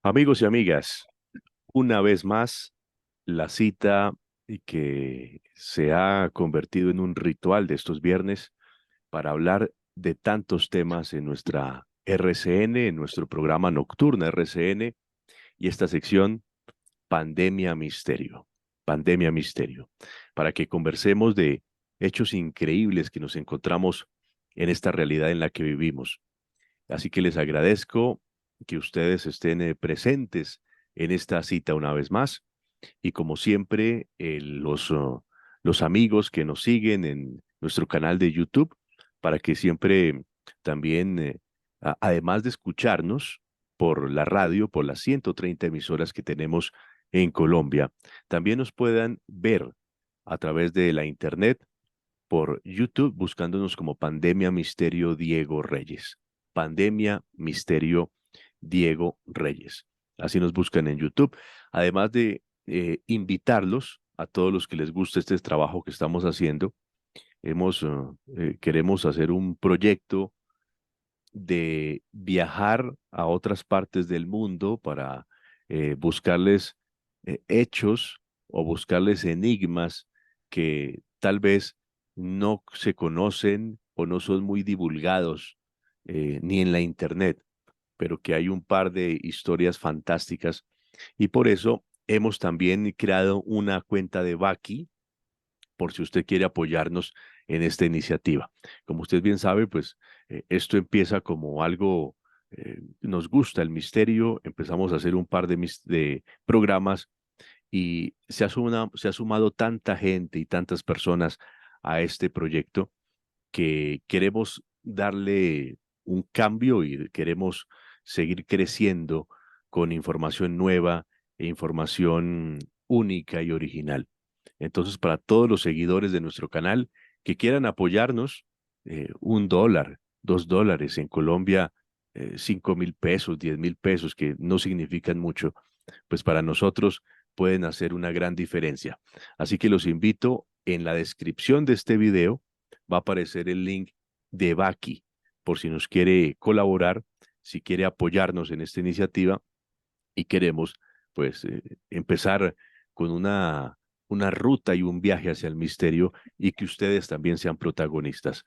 Amigos y amigas, una vez más, la cita y que se ha convertido en un ritual de estos viernes para hablar de tantos temas en nuestra RCN, en nuestro programa Nocturna RCN y esta sección Pandemia Misterio. Pandemia Misterio, para que conversemos de hechos increíbles que nos encontramos en esta realidad en la que vivimos. Así que les agradezco que ustedes estén presentes en esta cita una vez más. Y como siempre, los amigos que nos siguen en nuestro canal de YouTube, para que siempre también, además de escucharnos por la radio, por las 130 emisoras que tenemos en Colombia, también nos puedan ver a través de la internet por YouTube buscándonos como Pandemia Misterio Diego Reyes. Pandemia Misterio Diego Reyes. Así nos buscan en YouTube. Además de invitarlos a todos los que les guste este trabajo que estamos haciendo, queremos hacer un proyecto de viajar a otras partes del mundo para buscarles hechos o buscarles enigmas que tal vez no se conocen o no son muy divulgados ni en la internet, pero que hay un par de historias fantásticas y por eso hemos también creado una cuenta de Baki por si usted quiere apoyarnos en esta iniciativa. Como usted bien sabe, pues esto empieza como algo, nos gusta el misterio, empezamos a hacer un par de programas y se ha sumado tanta gente y tantas personas a este proyecto que queremos darle un cambio y queremos seguir creciendo con información nueva e información única y original. Entonces, para todos los seguidores de nuestro canal que quieran apoyarnos, $1, $2, en Colombia, 5.000 pesos, 10.000 pesos, que no significan mucho, pues para nosotros pueden hacer una gran diferencia. Así que los invito en la descripción de este video, va a aparecer el link de Baki, por si nos quiere colaborar, si quiere apoyarnos en esta iniciativa y queremos pues empezar con una ruta y un viaje hacia el misterio y que ustedes también sean protagonistas.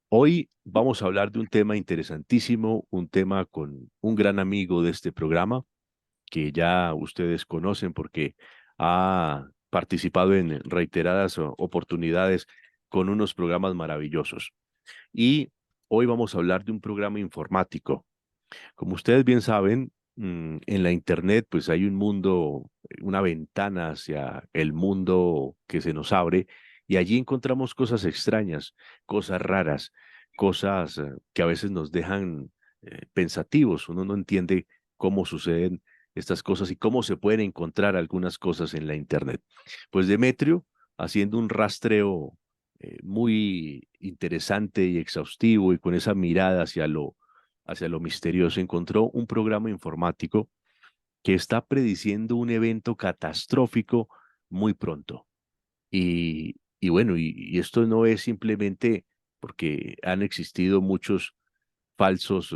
Hoy vamos a hablar de un tema interesantísimo, un tema con un gran amigo de este programa que ya ustedes conocen porque ha participado en reiteradas oportunidades con unos programas maravillosos. Y hoy vamos a hablar de un programa informático. Como ustedes bien saben, en la Internet pues hay un mundo, una ventana hacia el mundo que se nos abre y allí encontramos cosas extrañas, cosas raras, cosas que a veces nos dejan pensativos. Uno no entiende cómo suceden estas cosas y cómo se pueden encontrar algunas cosas en la Internet. Pues Demetrio, haciendo un rastreo muy interesante y exhaustivo y con esa mirada hacia lo misterioso, encontró un programa informático que está prediciendo un evento catastrófico muy pronto. Y bueno, y esto no es simplemente porque han existido muchos falsos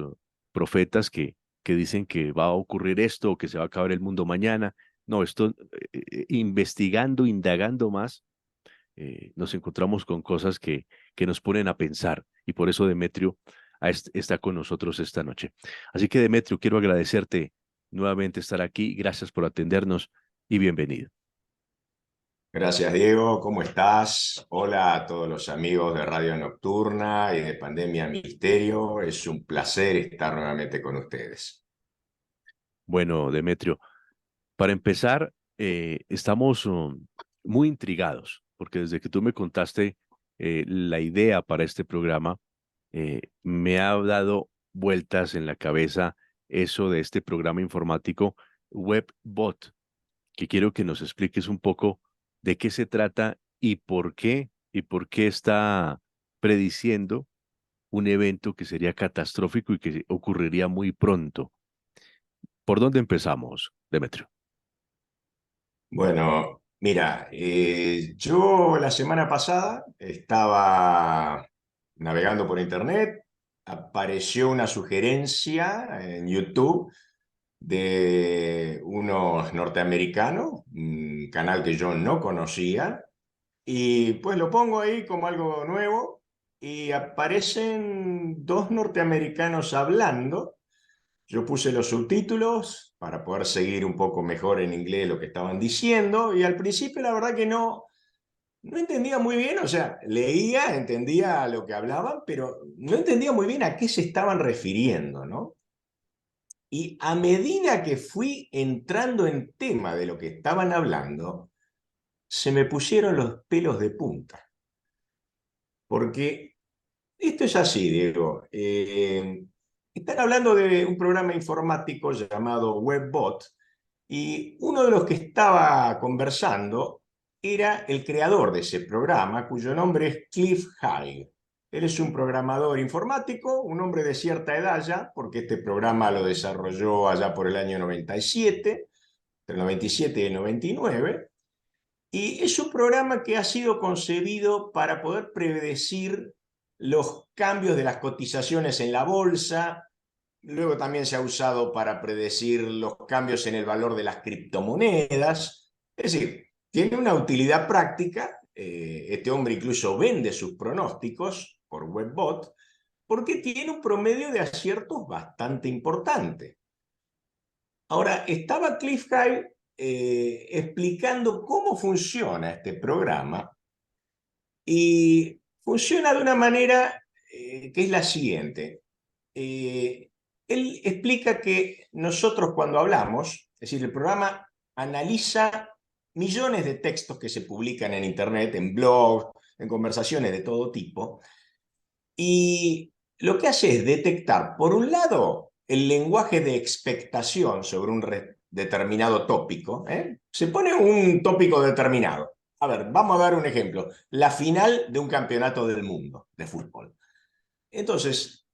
profetas que dicen que va a ocurrir esto o que se va a acabar el mundo mañana. No, esto, investigando, indagando más, nos encontramos con cosas que nos ponen a pensar y por eso Demetrio está con nosotros esta noche. Así que Demetrio, quiero agradecerte nuevamente estar aquí. Gracias por atendernos y bienvenido. Gracias, Diego. ¿Cómo estás? Hola a todos los amigos de Radio Nocturna y de Pandemia Misterio. Es un placer estar nuevamente con ustedes. Bueno, Demetrio, para empezar, estamos muy intrigados porque desde que tú me contaste la idea para este programa, me ha dado vueltas en la cabeza eso de este programa informático WebBot, que quiero que nos expliques un poco de qué se trata y por qué está prediciendo un evento que sería catastrófico y que ocurriría muy pronto. ¿Por dónde empezamos, Demetrio? Bueno, mira, yo la semana pasada estaba navegando por internet, apareció una sugerencia en YouTube de unos norteamericanos, un canal que yo no conocía, y pues lo pongo ahí como algo nuevo y aparecen dos norteamericanos hablando. Yo puse los subtítulos para poder seguir un poco mejor en inglés lo que estaban diciendo y al principio la verdad que no entendía muy bien, o sea, leía, entendía lo que hablaban, pero no entendía muy bien a qué se estaban refiriendo, ¿no? Y a medida que fui entrando en tema de lo que estaban hablando, se me pusieron los pelos de punta. Porque esto es así, Diego. Están hablando de un programa informático llamado WebBot y uno de los que estaba conversando era el creador de ese programa, cuyo nombre es Cliff High. Él es un programador informático, un hombre de cierta edad ya, porque este programa lo desarrolló allá por el año 97, entre el 97 y el 99, y es un programa que ha sido concebido para poder predecir los cambios de las cotizaciones en la bolsa. Luego también se ha usado para predecir los cambios en el valor de las criptomonedas. Es decir, tiene una utilidad práctica. Este hombre incluso vende sus pronósticos por WebBot porque tiene un promedio de aciertos bastante importante. Ahora, estaba Cliff High explicando cómo funciona este programa y funciona de una manera que es la siguiente. Eh, Él explica que nosotros cuando hablamos, es decir, el programa analiza millones de textos que se publican en Internet, en blogs, en conversaciones de todo tipo, y lo que hace es detectar, por un lado, el lenguaje de expectación sobre un determinado tópico. Se pone un tópico determinado. A ver, vamos a dar un ejemplo. La final de un campeonato del mundo de fútbol. Entonces,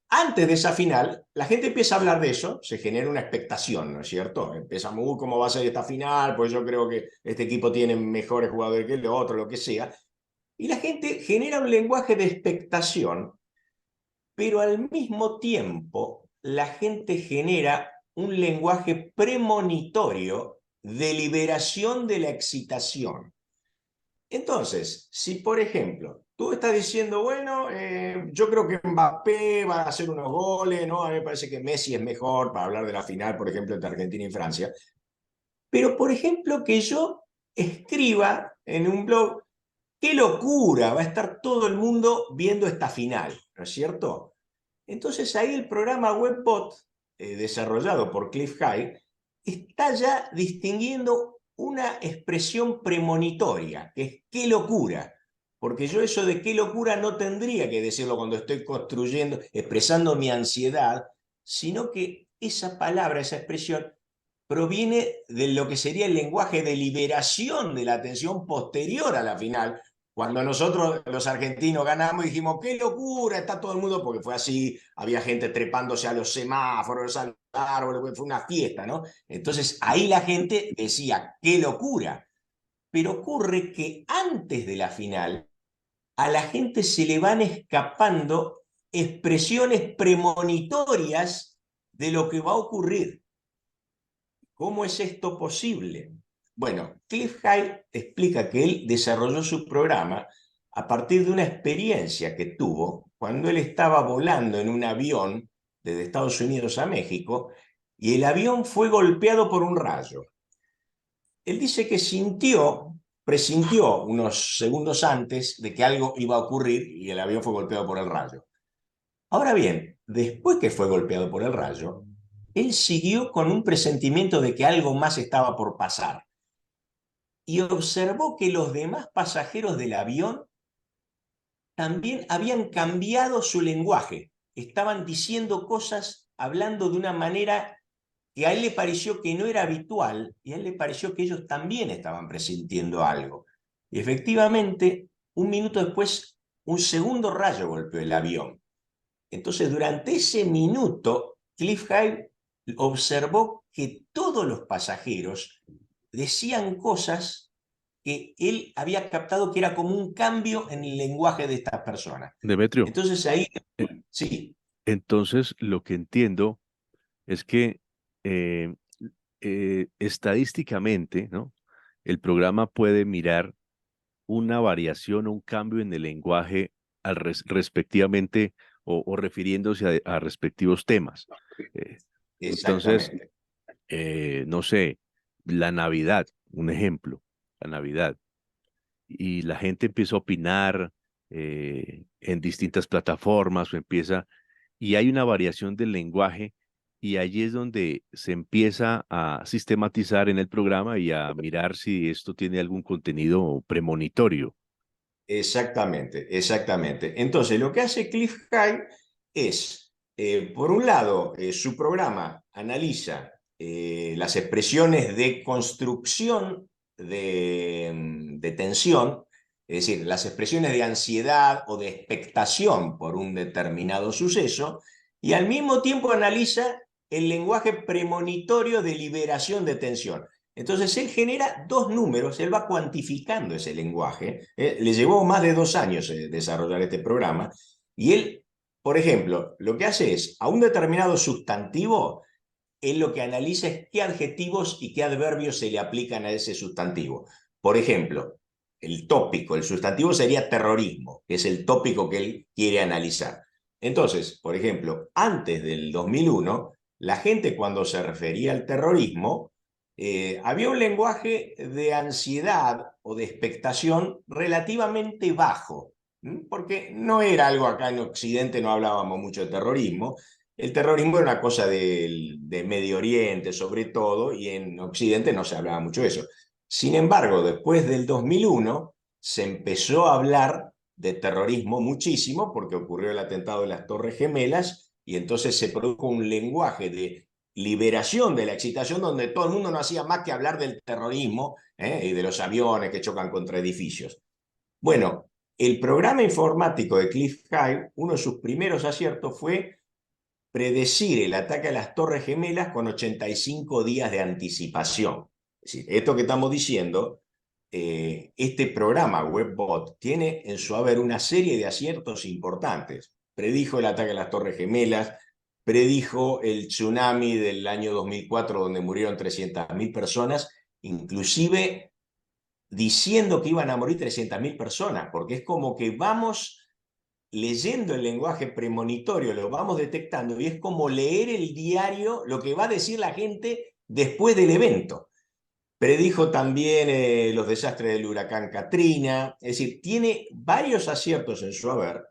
antes de esa final, la gente empieza a hablar de eso, se genera una expectación, ¿no es cierto? Empezamos, ¿cómo va a ser esta final? Pues yo creo que este equipo tiene mejores jugadores que el otro, lo que sea. Y la gente genera un lenguaje de expectación, pero al mismo tiempo la gente genera un lenguaje premonitorio de liberación de la excitación. Entonces, si por ejemplo, tú estás diciendo, bueno, yo creo que Mbappé va a hacer unos goles, ¿no? A mí me parece que Messi es mejor para hablar de la final, por ejemplo, entre Argentina y Francia. Pero, por ejemplo, que yo escriba en un blog, qué locura, va a estar todo el mundo viendo esta final, ¿no es cierto? Entonces ahí el programa WebBot, desarrollado por Cliff High, está ya distinguiendo una expresión premonitoria, que es qué locura. Porque yo eso de qué locura no tendría que decirlo cuando estoy construyendo, expresando mi ansiedad, sino que esa palabra, esa expresión, proviene de lo que sería el lenguaje de liberación de la atención posterior a la final, cuando nosotros los argentinos ganamos dijimos, qué locura, está todo el mundo, porque fue así, había gente trepándose a los semáforos, a los árboles, fue una fiesta, ¿no? Entonces ahí la gente decía, qué locura. Pero ocurre que antes de la final, a la gente se le van escapando expresiones premonitorias de lo que va a ocurrir. ¿Cómo es esto posible? Bueno, Cliff High explica que él desarrolló su programa a partir de una experiencia que tuvo cuando él estaba volando en un avión desde Estados Unidos a México y el avión fue golpeado por un rayo. Él dice que presintió unos segundos antes de que algo iba a ocurrir y el avión fue golpeado por el rayo. Ahora bien, después que fue golpeado por el rayo, él siguió con un presentimiento de que algo más estaba por pasar y observó que los demás pasajeros del avión también habían cambiado su lenguaje. Estaban diciendo cosas, hablando de una manera que a él le pareció que no era habitual y a él le pareció que ellos también estaban presintiendo algo. Y efectivamente, un minuto después, un segundo rayo golpeó el avión. Entonces, durante ese minuto, Cliff High observó que todos los pasajeros decían cosas que él había captado que era como un cambio en el lenguaje de estas personas. Demetrio, Entonces ahí, eh, sí, entonces lo que entiendo es que eh, estadísticamente, ¿no? El programa puede mirar una variación o un cambio en el lenguaje respectivamente o refiriéndose a respectivos temas. Eh, entonces, Exactamente. no sé, la Navidad, un ejemplo, la Navidad. Y la gente empieza a opinar en distintas plataformas o empieza, y hay una variación del lenguaje y allí es donde se empieza a sistematizar en el programa y a mirar si esto tiene algún contenido premonitorio. Exactamente, exactamente. Entonces, lo que hace Cliff High es, por un lado, su programa analiza las expresiones de construcción de tensión, es decir, las expresiones de ansiedad o de expectación por un determinado suceso, y al mismo tiempo analiza el lenguaje premonitorio de liberación de tensión. Entonces él genera dos números, él va cuantificando ese lenguaje. Le llevó más de 2 años desarrollar este programa. Y él, por ejemplo, lo que hace es, a un determinado sustantivo, él lo que analiza es qué adjetivos y qué adverbios se le aplican a ese sustantivo. Por ejemplo, el tópico, el sustantivo sería terrorismo, que es el tópico que él quiere analizar. Entonces, por ejemplo, antes del 2001, la gente cuando se refería al terrorismo, había un lenguaje de ansiedad o de expectación relativamente bajo, porque no era algo acá en Occidente, no hablábamos mucho de terrorismo. El terrorismo era una cosa de Medio Oriente sobre todo, y en Occidente no se hablaba mucho de eso. Sin embargo, después del 2001 se empezó a hablar de terrorismo muchísimo porque ocurrió el atentado de las Torres Gemelas y entonces se produjo un lenguaje de liberación de la excitación donde todo el mundo no hacía más que hablar del terrorismo y de los aviones que chocan contra edificios. Bueno, el programa informático de Cliff High, uno de sus primeros aciertos fue predecir el ataque a las Torres Gemelas con 85 días de anticipación. Es decir, esto que estamos diciendo, este programa WebBot tiene en su haber una serie de aciertos importantes. Predijo el ataque a las Torres Gemelas, predijo el tsunami del año 2004 donde murieron 300.000 personas, inclusive diciendo que iban a morir 300.000 personas, porque es como que vamos leyendo el lenguaje premonitorio, lo vamos detectando y es como leer el diario, lo que va a decir la gente después del evento. Predijo también los desastres del huracán Katrina, es decir, tiene varios aciertos en su haber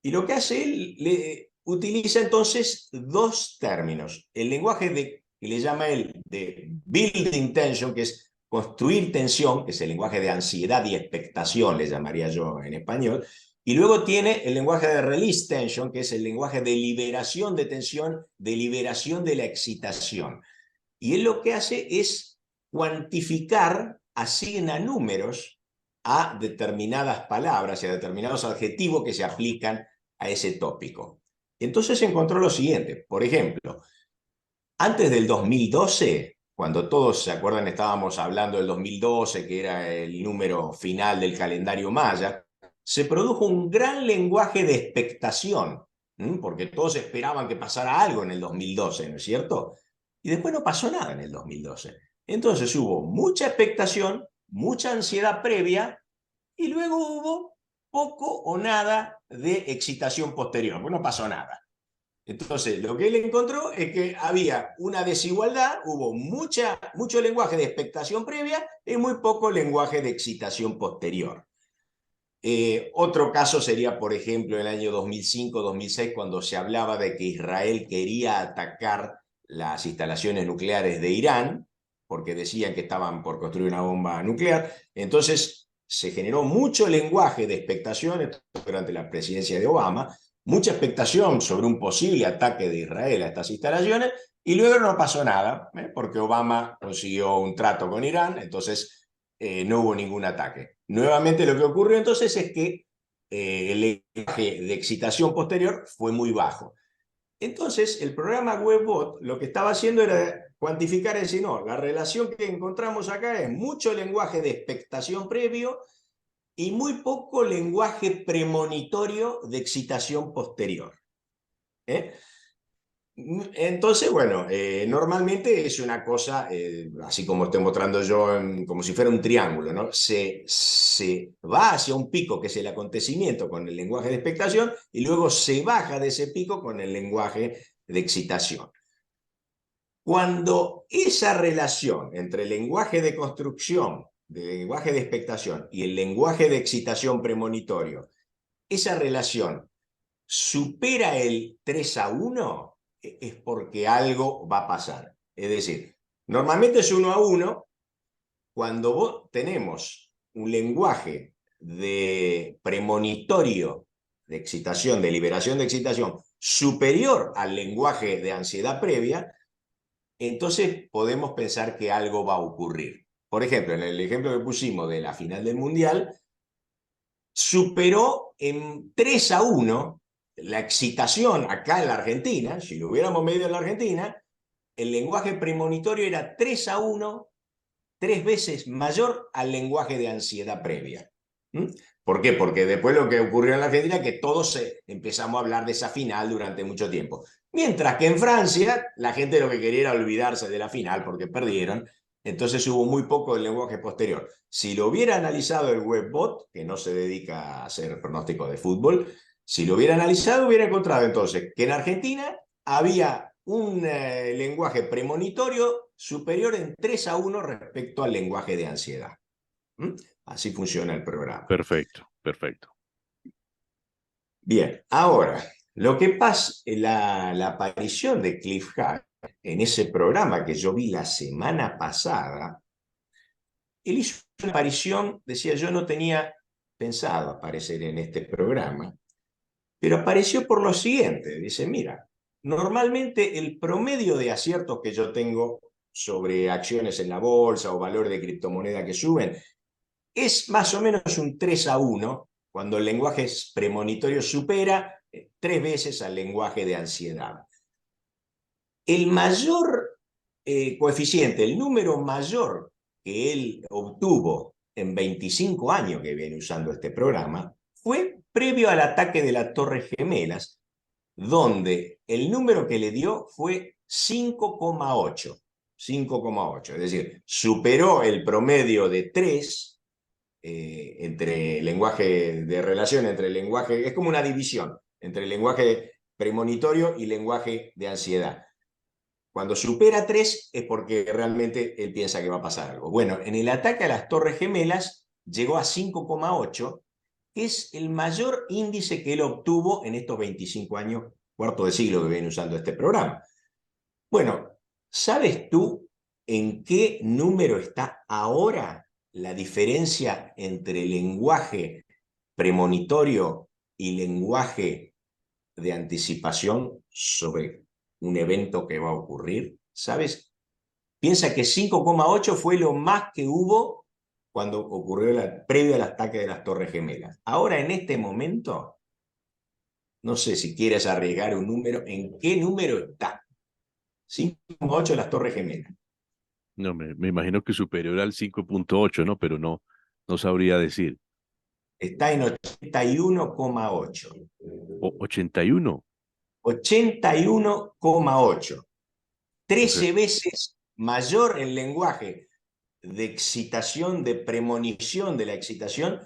y lo que hace él, utiliza entonces dos términos, el lenguaje que le llama él de building tension, que es construir tensión, que es el lenguaje de ansiedad y expectación, le llamaría yo en español, y luego tiene el lenguaje de release tension, que es el lenguaje de liberación de tensión, de liberación de la excitación. Y él lo que hace es cuantificar, asigna números a determinadas palabras y a determinados adjetivos que se aplican a ese tópico. Entonces encontró lo siguiente, por ejemplo, antes del 2012, cuando todos se acuerdan estábamos hablando del 2012, que era el número final del calendario maya, se produjo un gran lenguaje de expectación, porque todos esperaban que pasara algo en el 2012, ¿no es cierto? Y después no pasó nada en el 2012. Entonces hubo mucha expectación, mucha ansiedad previa, y luego hubo poco o nada de excitación posterior, pues no pasó nada. Entonces, lo que él encontró es que había una desigualdad, hubo mucho lenguaje de expectación previa y muy poco lenguaje de excitación posterior. Otro caso sería, por ejemplo, el año 2005-2006, cuando se hablaba de que Israel quería atacar las instalaciones nucleares de Irán, porque decían que estaban por construir una bomba nuclear. Entonces, se generó mucho lenguaje de expectación durante la presidencia de Obama, mucha expectación sobre un posible ataque de Israel a estas instalaciones, y luego no pasó nada, porque Obama consiguió un trato con Irán, entonces no hubo ningún ataque. Nuevamente lo que ocurrió entonces es que el lenguaje de excitación posterior fue muy bajo. Entonces, el programa WebBot lo que estaba haciendo era cuantificar y decir, no, la relación que encontramos acá es mucho lenguaje de expectación previo y muy poco lenguaje premonitorio de excitación posterior. ¿Eh? Entonces, bueno, normalmente es una cosa, así como estoy mostrando yo, como si fuera un triángulo, ¿no? Se va hacia un pico, que es el acontecimiento con el lenguaje de expectación, y luego se baja de ese pico con el lenguaje de excitación. Cuando esa relación entre el lenguaje de construcción, el lenguaje de expectación y el lenguaje de excitación premonitorio, esa relación supera el 3-1, es porque algo va a pasar. Es decir, normalmente es 1-1 cuando tenemos un lenguaje de premonitorio de excitación, de liberación de excitación, superior al lenguaje de ansiedad previa, entonces podemos pensar que algo va a ocurrir. Por ejemplo, en el ejemplo que pusimos de la final del Mundial, superó en 3-1 la excitación acá en la Argentina. Si lo hubiéramos medido en la Argentina, el lenguaje premonitorio era 3-1, 3 veces mayor al lenguaje de ansiedad previa. ¿Mm? ¿Por qué? Porque después lo que ocurrió en la Argentina es que todos empezamos a hablar de esa final durante mucho tiempo. Mientras que en Francia la gente lo que quería era olvidarse de la final porque perdieron, entonces hubo muy poco del lenguaje posterior. Si lo hubiera analizado el webbot, que no se dedica a hacer pronóstico de fútbol, si lo hubiera analizado hubiera encontrado entonces que en Argentina había un lenguaje premonitorio superior en 3-1 respecto al lenguaje de ansiedad. ¿Mm? Así funciona el programa. Perfecto, perfecto. Bien, ahora, lo que pasa, la aparición de Cliff Hunt en ese programa que yo vi la semana pasada, él hizo una aparición, decía, yo no tenía pensado aparecer en este programa, pero apareció por lo siguiente, dice, mira, normalmente el promedio de aciertos que yo tengo sobre acciones en la bolsa o valor de criptomoneda que suben es más o menos un 3-1 cuando el lenguaje premonitorio supera 3 veces al lenguaje de ansiedad. El mayor coeficiente, el número mayor que él obtuvo en 25 años que viene usando este programa, fue previo al ataque de las Torres Gemelas, donde el número que le dio fue 5,8. 5,8, es decir, superó el promedio de 3 entre lenguaje de relación, entre el lenguaje, es como una división entre el lenguaje premonitorio y lenguaje de ansiedad. Cuando supera 3 es porque realmente él piensa que va a pasar algo. Bueno, en el ataque a las Torres Gemelas llegó a 5,8, que es el mayor índice que él obtuvo en estos 25 años, cuarto de siglo que viene usando este programa. Bueno, ¿sabes tú en qué número está ahora la diferencia entre lenguaje premonitorio y lenguaje de anticipación sobre un evento que va a ocurrir? ¿Sabes? Piensa que 5,8 fue lo más que hubo cuando ocurrió previo al ataque de las Torres Gemelas. Ahora, en este momento, no sé si quieres arriesgar un número. ¿En qué número está? 5,8 las Torres Gemelas. No, me imagino que superior al 5,8, ¿no? Pero no, no sabría decir. Está en 81,8. 81. 81,8. O sea, 13 veces mayor el lenguaje de excitación, de premonición de la excitación.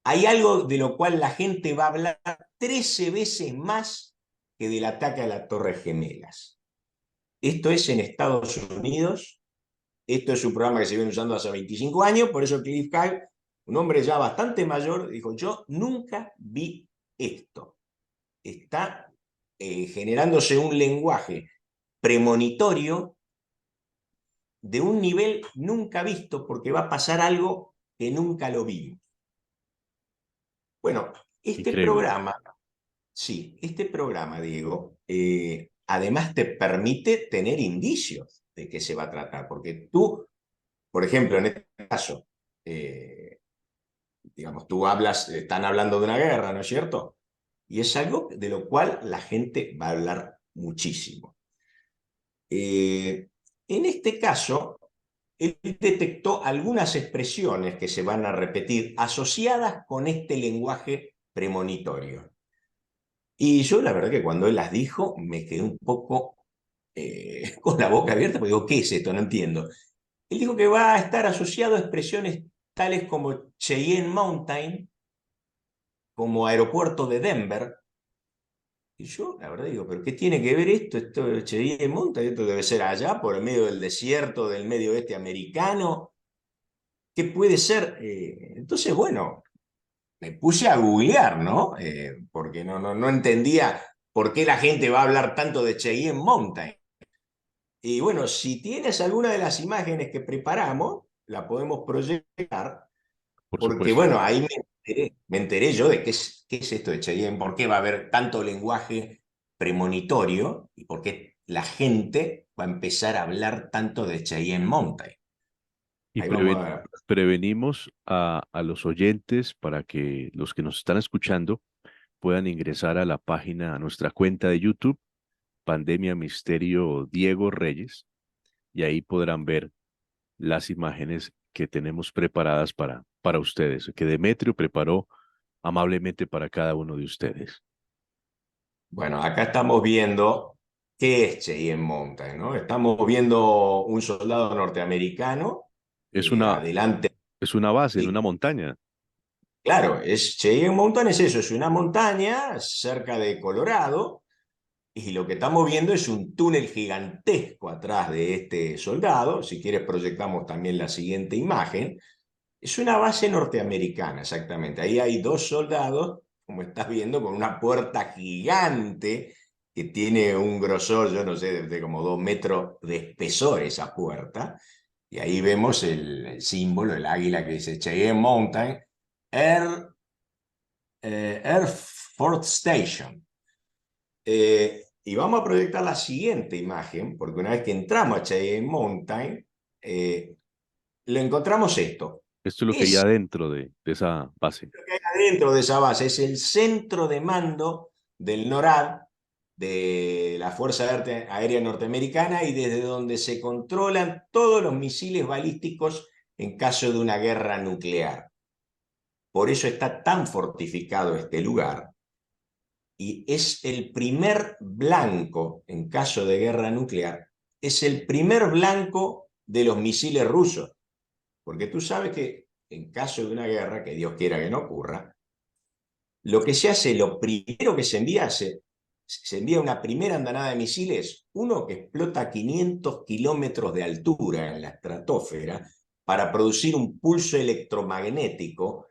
Hay algo de lo cual la gente va a hablar 13 veces más que del ataque a las Torres Gemelas. Esto es en Estados Unidos. Esto es un programa que se viene usando hace 25 años, por eso Cliff Hunt, un hombre ya bastante mayor, dijo, yo nunca vi esto. Está generándose un lenguaje premonitorio de un nivel nunca visto, porque va a pasar algo que nunca lo vimos. Bueno, este increíble. programa, sí, este programa, Diego, además te permite tener indicios de qué se va a tratar, porque tú, por ejemplo, en este caso, digamos, tú hablas, están hablando de una guerra, ¿no es cierto? Y es algo de lo cual la gente va a hablar muchísimo. En este caso, él detectó algunas expresiones que se van a repetir asociadas con este lenguaje premonitorio. Y yo la verdad que cuando él las dijo me quedé un poco con la boca abierta, porque digo, ¿qué es esto? No entiendo. Él dijo que va a estar asociado a expresiones tales como Cheyenne Mountain, como aeropuerto de Denver. Y yo, la verdad, digo, ¿pero qué tiene que ver esto? Esto de Cheyenne Mountain, esto debe ser allá, por el medio del desierto del medio oeste americano. ¿Qué puede ser? Entonces, bueno, me puse a googlear, ¿no? Porque no entendía por qué la gente va a hablar tanto de Cheyenne Mountain. Y bueno, si tienes alguna de las imágenes que preparamos, la podemos proyectar, Por porque supuesto. bueno, ahí me enteré yo de qué es esto de Cheyenne, por qué va a haber tanto lenguaje premonitorio y por qué la gente va a empezar a hablar tanto de Cheyenne Mountain. Y Ahí vamos a ver. prevenimos a los oyentes para que los que nos están escuchando puedan ingresar a la página, a nuestra cuenta de YouTube, Pandemia Misterio Diego Reyes, y ahí podrán ver las imágenes que tenemos preparadas para ustedes, que Demetrio preparó amablemente para cada uno de ustedes. Bueno, acá estamos viendo qué es Cheyenne Mountain, ¿no? Estamos viendo un soldado norteamericano Es una, adelante. es una base en Sí, una montaña. claro, Cheyenne Mountain es eso, es una montaña cerca de Colorado, y lo que estamos viendo es un túnel gigantesco atrás de este soldado. Si quieres proyectamos también la siguiente imagen. Es una base norteamericana, exactamente. Ahí hay dos soldados, como estás viendo, con una puerta gigante que tiene un grosor, yo no sé, de como 2 metros de espesor esa puerta. Y ahí vemos el símbolo, el águila que dice Cheyenne Mountain Air, Air Force Station. Y vamos a proyectar la siguiente imagen, porque una vez que entramos a Cheyenne Mountain, lo encontramos esto. Esto es lo que hay Es adentro de esa base. lo que hay adentro de esa base, es el centro de mando del NORAD, de la Fuerza Aérea Norteamericana, y desde donde se controlan todos los misiles balísticos en caso de una guerra nuclear. Por eso está tan fortificado este lugar, y es el primer blanco en caso de guerra nuclear, es el primer blanco de los misiles rusos, porque tú sabes que en caso de una guerra, que Dios quiera que no ocurra, lo que se hace, lo primero que se envía una primera andanada de misiles, uno que explota a 500 kilómetros de altura en la estratosfera para producir un pulso electromagnético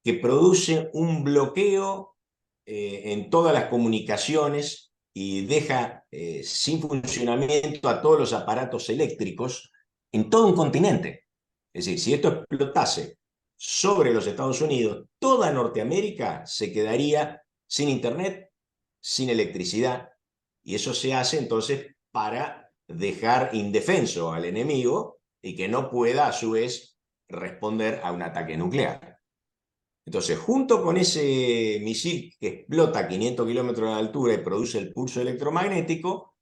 que produce un bloqueo en todas las comunicaciones y deja sin funcionamiento a todos los aparatos eléctricos en todo un continente. Es decir, si esto explotase sobre los Estados Unidos, toda Norteamérica se quedaría sin internet, sin electricidad, y eso se hace entonces para dejar indefenso al enemigo y que no pueda a su vez responder a un ataque nuclear. Entonces, junto con ese misil que explota a 500 kilómetros de altura y produce el pulso electromagnético,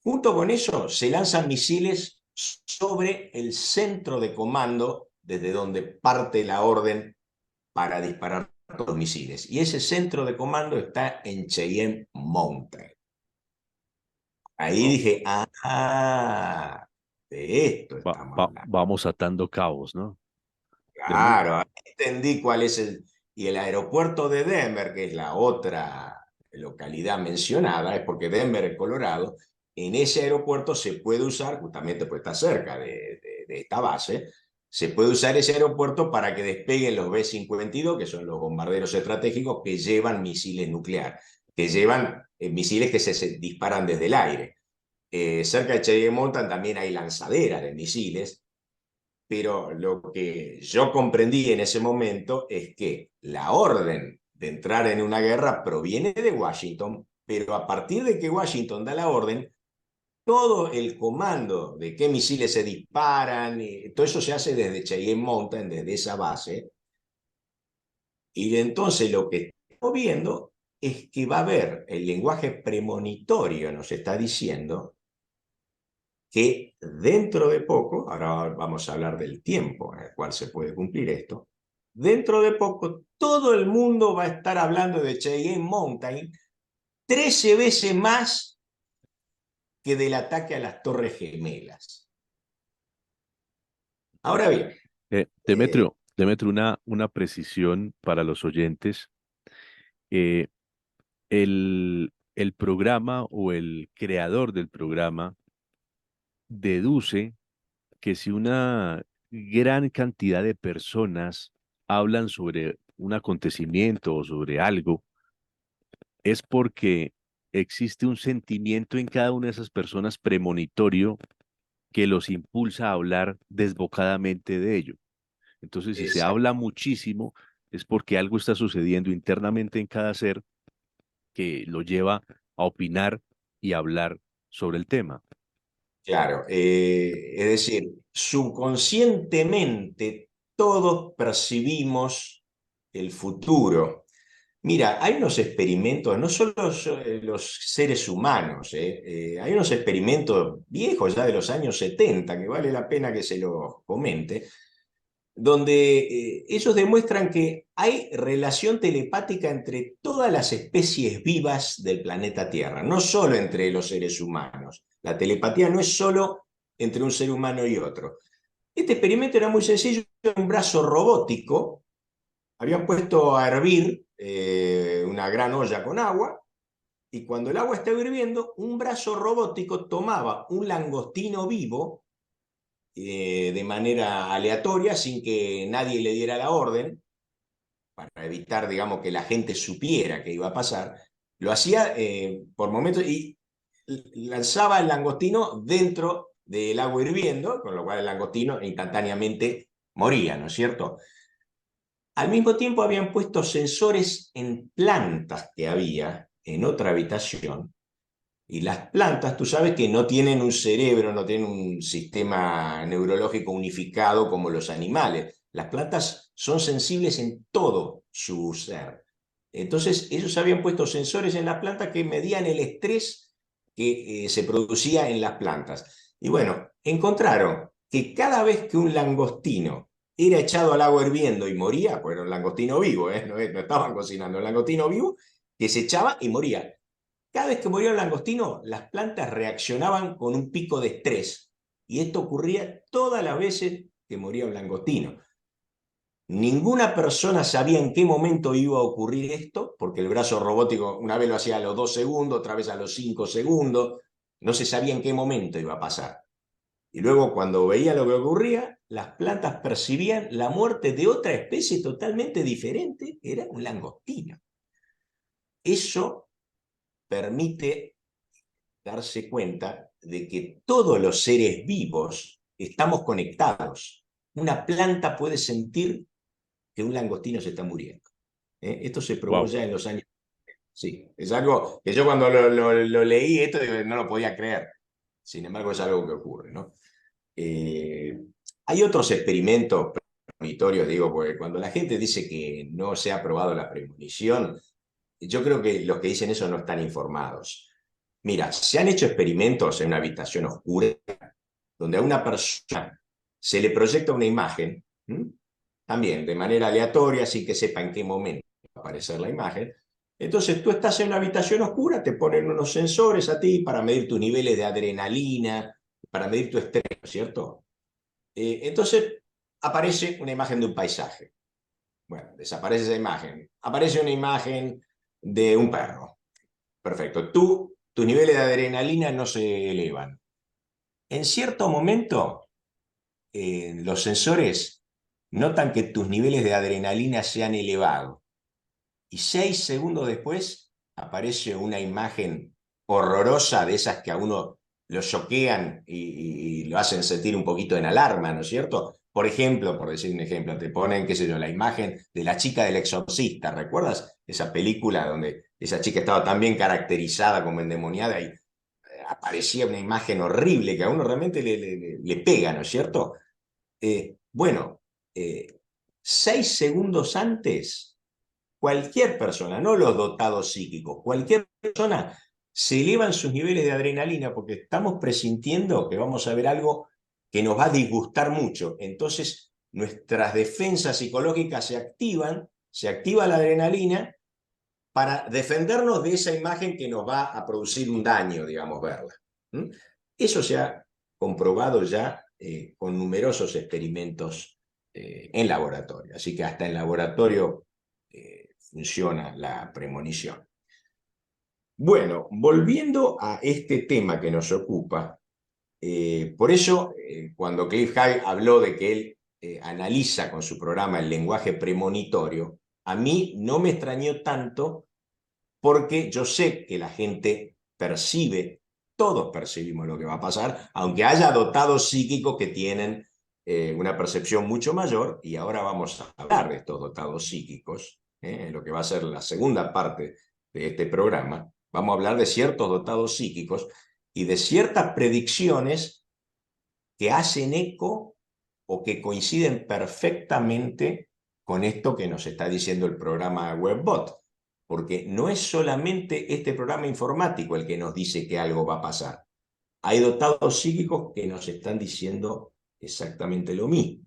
junto con eso se lanzan misiles sobre el centro de comando desde donde parte la orden para disparar los misiles. Y ese centro de comando está en Cheyenne Mountain. Ahí Oh, dije, de esto estamos hablando. vamos atando cabos, ¿no? Demet- Claro, ahí entendí cuál es el... Y el aeropuerto de Denver, que es la otra localidad mencionada, es porque Denver es Colorado, en ese aeropuerto se puede usar, justamente pues está cerca de esta base, se puede usar ese aeropuerto para que despeguen los B-52, que son los bombarderos estratégicos que llevan misiles nucleares, que llevan misiles que se disparan desde el aire. Cerca de Cheyenne Mountain también hay lanzaderas de misiles, pero lo que yo comprendí en ese momento es que la orden de entrar en una guerra proviene de Washington, pero a partir de que Washington da la orden, todo el comando de qué misiles se disparan, todo eso se hace desde Cheyenne Mountain, desde esa base, y entonces lo que estamos viendo es que va a haber el lenguaje premonitorio, nos está diciendo que dentro de poco, ahora vamos a hablar del tiempo en el cual se puede cumplir esto, dentro de poco todo el mundo va a estar hablando de Cheyenne Mountain 13 veces más que del ataque a las Torres Gemelas. Ahora bien, Demetrio, una precisión para los oyentes. Eh, el programa o el creador del programa deduce que si una gran cantidad de personas hablan sobre un acontecimiento o sobre algo, es porque existe un sentimiento en cada una de esas personas premonitorio que los impulsa a hablar desbocadamente de ello. Entonces, si se exacto. habla muchísimo, es porque algo está sucediendo internamente en cada ser que lo lleva a opinar y hablar sobre el tema. Claro, es decir, subconscientemente todos percibimos el futuro. Mira, hay unos experimentos, no solo los seres humanos, hay unos experimentos viejos ya de los años 70 que vale la pena que se los comente, donde ellos demuestran que hay relación telepática entre todas las especies vivas del planeta Tierra, no solo entre los seres humanos. La telepatía no es solo entre un ser humano y otro. Este experimento era muy sencillo, un brazo robótico, habían puesto a hervir una gran olla con agua, y cuando el agua estaba hirviendo, un brazo robótico tomaba un langostino vivo de manera aleatoria, sin que nadie le diera la orden, para evitar, digamos, que la gente supiera qué iba a pasar, lo hacía por momentos y lanzaba el langostino dentro del agua hirviendo, con lo cual el langostino instantáneamente moría, ¿no es cierto? Al mismo tiempo habían puesto sensores en plantas que había en otra habitación, y las plantas, tú sabes que no tienen un cerebro, no tienen un sistema neurológico unificado como los animales. Las plantas son sensibles en todo su ser. Entonces, ellos habían puesto sensores en las plantas que medían el estrés que se producía en las plantas. Y bueno, encontraron que cada vez que un langostino era echado al agua hirviendo y moría, pues era un langostino vivo, no estaban cocinando, un langostino vivo que se echaba y moría. Cada vez que moría un langostino, las plantas reaccionaban con un pico de estrés. Y esto ocurría todas las veces que moría un langostino. Ninguna persona sabía en qué momento iba a ocurrir esto, porque el brazo robótico una vez lo hacía a los 2 segundos, otra vez a los 5 segundos. No se sabía en qué momento iba a pasar. Y luego, cuando veía lo que ocurría, las plantas percibían la muerte de otra especie totalmente diferente, que era un langostino. Eso permite darse cuenta de que todos los seres vivos estamos conectados. Una planta puede sentir que un langostino se está muriendo. Esto se probó Wow. ya en los años. Sí, es algo que yo cuando lo leí, esto no lo podía creer. Sin embargo, es algo que ocurre, ¿no? Eh, Hay otros experimentos premonitorios, digo, porque cuando la gente dice que no se ha probado la premonición, yo creo que los que dicen eso no están informados. Mira, se han hecho experimentos en una habitación oscura donde a una persona se le proyecta una imagen, también de manera aleatoria, sin que sepa en qué momento va a aparecer la imagen. Entonces tú estás en una habitación oscura, te ponen unos sensores a ti para medir tus niveles de adrenalina, para medir tu estrés, ¿no es cierto? Entonces aparece una imagen de un paisaje. Bueno, desaparece esa imagen. Aparece una imagen de un perro. Perfecto. Tus niveles de adrenalina no se elevan. En cierto momento, los sensores notan que tus niveles de adrenalina se han elevado. Y 6 segundos después aparece una imagen horrorosa de esas que a uno lo choquean y lo hacen sentir un poquito en alarma, ¿no es cierto? Por ejemplo, por decir un ejemplo, te ponen, qué sé yo, la imagen de la chica del exorcista. ¿Recuerdas esa película donde esa chica estaba tan bien caracterizada como endemoniada y aparecía una imagen horrible que a uno realmente le pega, ¿no es cierto? Bueno, 6 segundos antes, cualquier persona, no los dotados psíquicos, cualquier persona se elevan sus niveles de adrenalina porque estamos presintiendo que vamos a ver algo que nos va a disgustar mucho. Entonces, nuestras defensas psicológicas se activan, se activa la adrenalina para defendernos de esa imagen que nos va a producir un daño, digamos, verla. ¿Mm? Eso se ha comprobado ya con numerosos experimentos en laboratorio. Así que hasta en laboratorio funciona la premonición. Bueno, volviendo a este tema que nos ocupa, por eso cuando Cliff High habló de que él analiza con su programa el lenguaje premonitorio, a mí no me extrañó tanto porque yo sé que la gente percibe, todos percibimos lo que va a pasar, aunque haya dotados psíquicos que tienen una percepción mucho mayor, y ahora vamos a hablar de estos dotados psíquicos, lo que va a ser la segunda parte de este programa. Vamos a hablar de ciertos dotados psíquicos y de ciertas predicciones que hacen eco o que coinciden perfectamente con esto que nos está diciendo el programa WebBot. Porque no es solamente este programa informático el que nos dice que algo va a pasar. Hay dotados psíquicos que nos están diciendo exactamente lo mismo.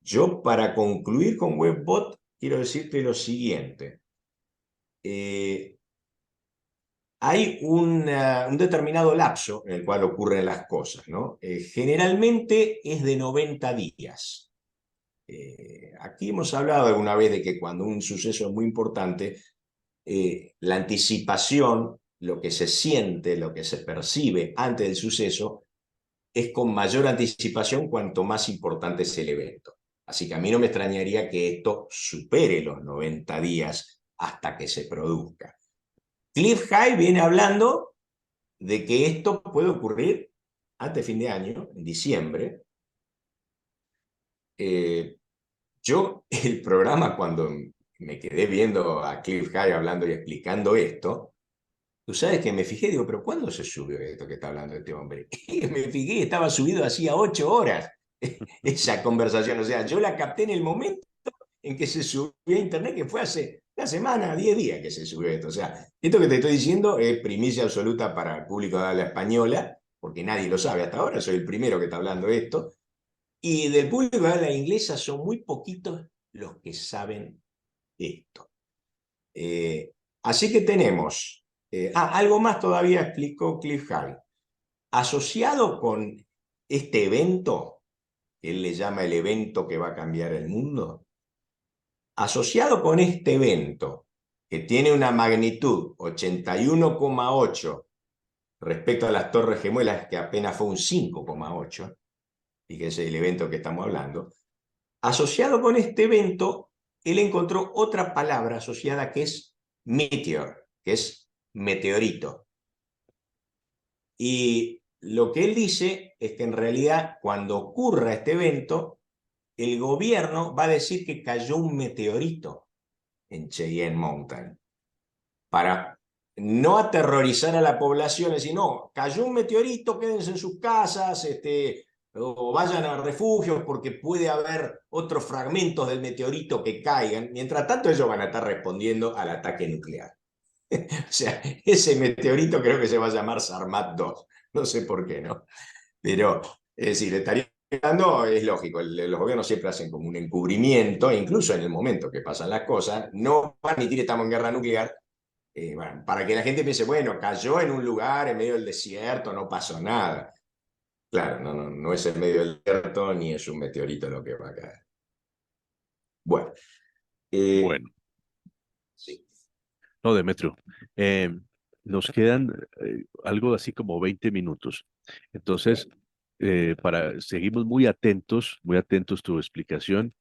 Yo, para concluir con WebBot, quiero decirte lo siguiente. Hay un determinado lapso en el cual ocurren las cosas, ¿no? Generalmente es de 90 días. Aquí hemos hablado alguna vez de que cuando un suceso es muy importante, la anticipación, lo que se siente, lo que se percibe antes del suceso, es con mayor anticipación cuanto más importante es el evento. Así que a mí no me extrañaría que esto supere los 90 días hasta que se produzca. Cliff High viene hablando de que esto puede ocurrir antes de fin de año, en diciembre. Yo, el programa, cuando me quedé viendo a Cliff High hablando y explicando esto, tú sabes que me fijé, digo, pero ¿cuándo se subió esto que está hablando este hombre? Y me fijé, estaba subido hacía 8 horas esa conversación. O sea, yo la capté en el momento en que se subió a internet, que fue hace una semana, 10 días que se subió esto. O sea, esto que te estoy diciendo es primicia absoluta para el público de habla española, porque nadie lo sabe hasta ahora, soy el primero que está hablando de esto. Y del público de habla inglesa son muy poquitos los que saben esto. Así que tenemos, algo más todavía explicó Cliff High. Asociado con este evento, que él le llama el evento que va a cambiar el mundo, asociado con este evento, que tiene una magnitud 81,8 respecto a las Torres Gemelas, que apenas fue un 5,8, y que es el evento que estamos hablando, asociado con este evento, él encontró otra palabra asociada que es meteor, que es meteorito. Y lo que él dice es que en realidad cuando ocurra este evento, el gobierno va a decir que cayó un meteorito en Cheyenne Mountain para no aterrorizar a la población, sino cayó un meteorito, quédense en sus casas, o vayan a refugios porque puede haber otros fragmentos del meteorito que caigan. Mientras tanto, ellos van a estar respondiendo al ataque nuclear. O sea, ese meteorito creo que se va a llamar Sarmat 2. No sé por qué, ¿no? Pero, es decir, estaría hablando, es lógico, los gobiernos siempre hacen como un encubrimiento, incluso en el momento que pasan las cosas, no van a admitir estamos en guerra nuclear, bueno, para que la gente piense, bueno, cayó en un lugar en medio del desierto, no pasó nada. Claro, no es en medio del desierto ni es un meteorito lo que va a caer. Bueno, Bueno, sí. no, Demetrio, eh, nos quedan algo así como 20 minutos. Entonces, seguimos muy atentos tu explicación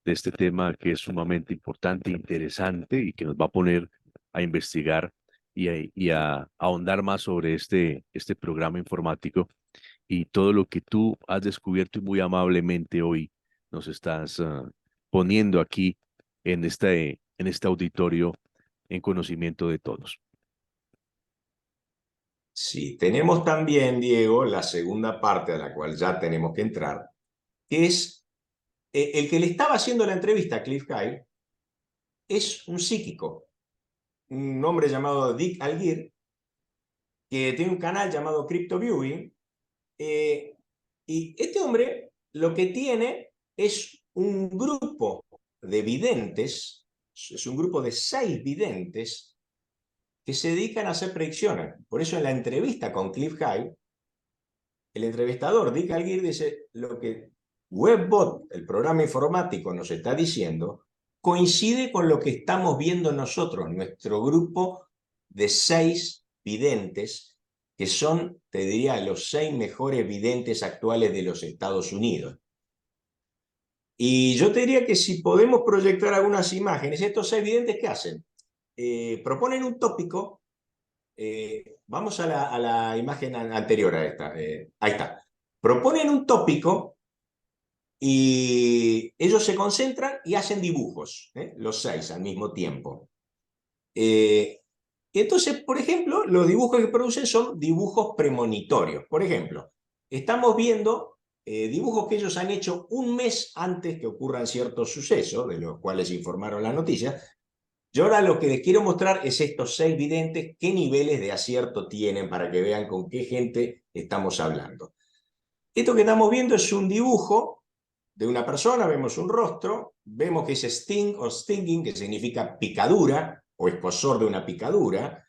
de este tema que es sumamente importante, interesante y que nos va a poner a investigar y a ahondar más sobre este programa informático y todo lo que tú has descubierto y muy amablemente hoy nos estás poniendo aquí en este auditorio en conocimiento de todos. Sí, tenemos también, Diego, la segunda parte a la cual ya tenemos que entrar, que es el que le estaba haciendo la entrevista a Cliff High es un psíquico, un hombre llamado Dick Alguir, que tiene un canal llamado Crypto Viewing, y este hombre lo que tiene es un grupo de videntes es un grupo de 6 videntes que se dedican a hacer predicciones. Por eso en la entrevista con Cliff High, el entrevistador Dick Alguir dice, lo que WebBot, el programa informático, nos está diciendo, coincide con lo que estamos viendo nosotros, nuestro grupo de 6 videntes, que son, te diría, los 6 mejores videntes actuales de los Estados Unidos. Y yo te diría que si podemos proyectar algunas imágenes, estos 6 videntes, ¿qué hacen? Proponen un tópico. Vamos a la imagen anterior a esta. Ahí está. Proponen un tópico y ellos se concentran y hacen dibujos, los 6 al mismo tiempo. Entonces, por ejemplo, los dibujos que producen son dibujos premonitorios. Por ejemplo, estamos viendo dibujos que ellos han hecho un mes antes que ocurran ciertos sucesos, de los cuales informaron las noticias. Yo ahora lo que les quiero mostrar es estos 6 videntes, qué niveles de acierto tienen para que vean con qué gente estamos hablando. Esto que estamos viendo es un dibujo de una persona, vemos un rostro, vemos que es sting o stinging, que significa picadura o escozor de una picadura,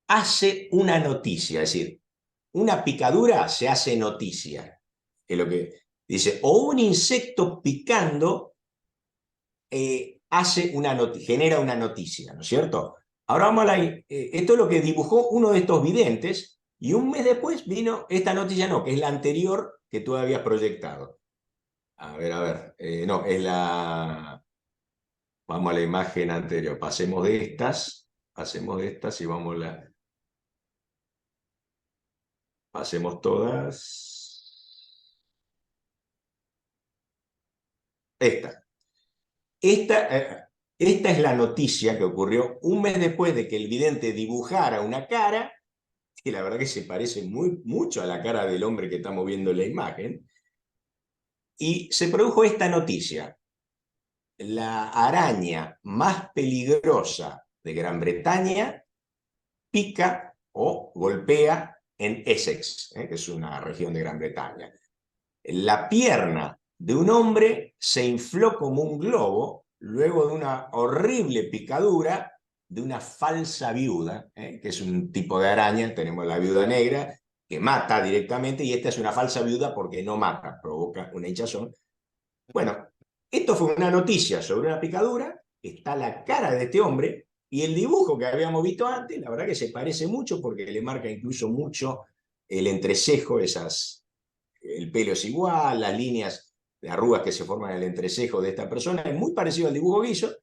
hace una noticia, es decir, una picadura se hace noticia, que es lo que dice, o un insecto picando genera una noticia, ¿no es cierto? Ahora vamos esto es lo que dibujó uno de estos videntes, y un mes después vino esta noticia, no, que es la anterior que tú habías proyectado. A ver, no, es la... Vamos a la imagen anterior, pasemos de estas y vamos a la... Pasemos todas. Esta. Esta es la noticia que ocurrió un mes después de que el vidente dibujara una cara, que la verdad que se parece mucho a la cara del hombre que estamos viendo en la imagen, y se produjo esta noticia. La araña más peligrosa de Gran Bretaña pica o golpea en Essex, que es una región de Gran Bretaña. La pierna de un hombre se infló como un globo luego de una horrible picadura de una falsa viuda, que es un tipo de araña. Tenemos la viuda negra, que mata directamente, y esta es una falsa viuda porque no mata, provoca una hinchazón. Bueno, esto fue una noticia sobre una picadura, está la cara de este hombre, y el dibujo que habíamos visto antes, la verdad que se parece mucho porque le marca incluso mucho el entrecejo, el pelo es igual, las líneas de arrugas que se forman en el entrecejo de esta persona, es muy parecido al dibujo que hizo,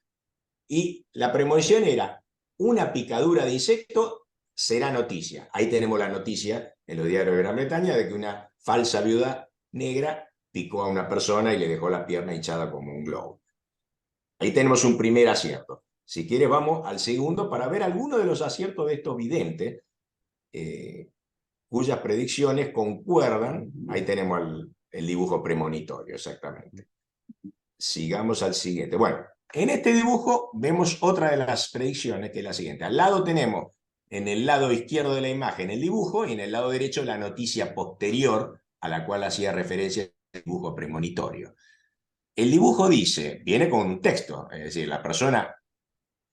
y la premonición era una picadura de insecto será noticia. Ahí tenemos la noticia en los diarios de Gran Bretaña de que una falsa viuda negra picó a una persona y le dejó la pierna hinchada como un globo. Ahí tenemos un primer acierto. Si quieres vamos al segundo para ver algunos de los aciertos de estos videntes, cuyas predicciones concuerdan. Ahí tenemos el dibujo premonitorio, exactamente. Sigamos al siguiente. Bueno, en este dibujo vemos otra de las predicciones, que es la siguiente. Al lado tenemos, en el lado izquierdo de la imagen, el dibujo, y en el lado derecho la noticia posterior a la cual hacía referencia el dibujo premonitorio. El dibujo dice, viene con un texto, es decir, la persona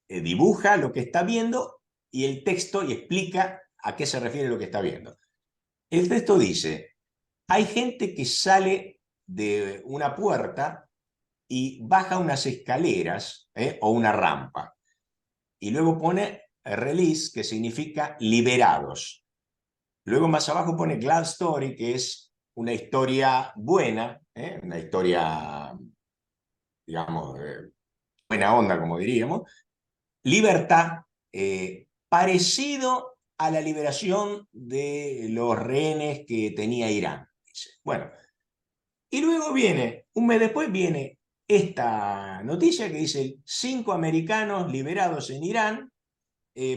dibuja lo que está viendo y el texto y explica a qué se refiere lo que está viendo. El texto dice, hay gente que sale de una puerta y baja unas escaleras o una rampa. Y luego pone release, que significa liberados. Luego más abajo pone glad story, que es una historia buena, una historia, digamos, buena onda, como diríamos. Libertad, parecido a la liberación de los rehenes que tenía Irán. Bueno, y luego viene, un mes después viene esta noticia que dice 5 americanos liberados en Irán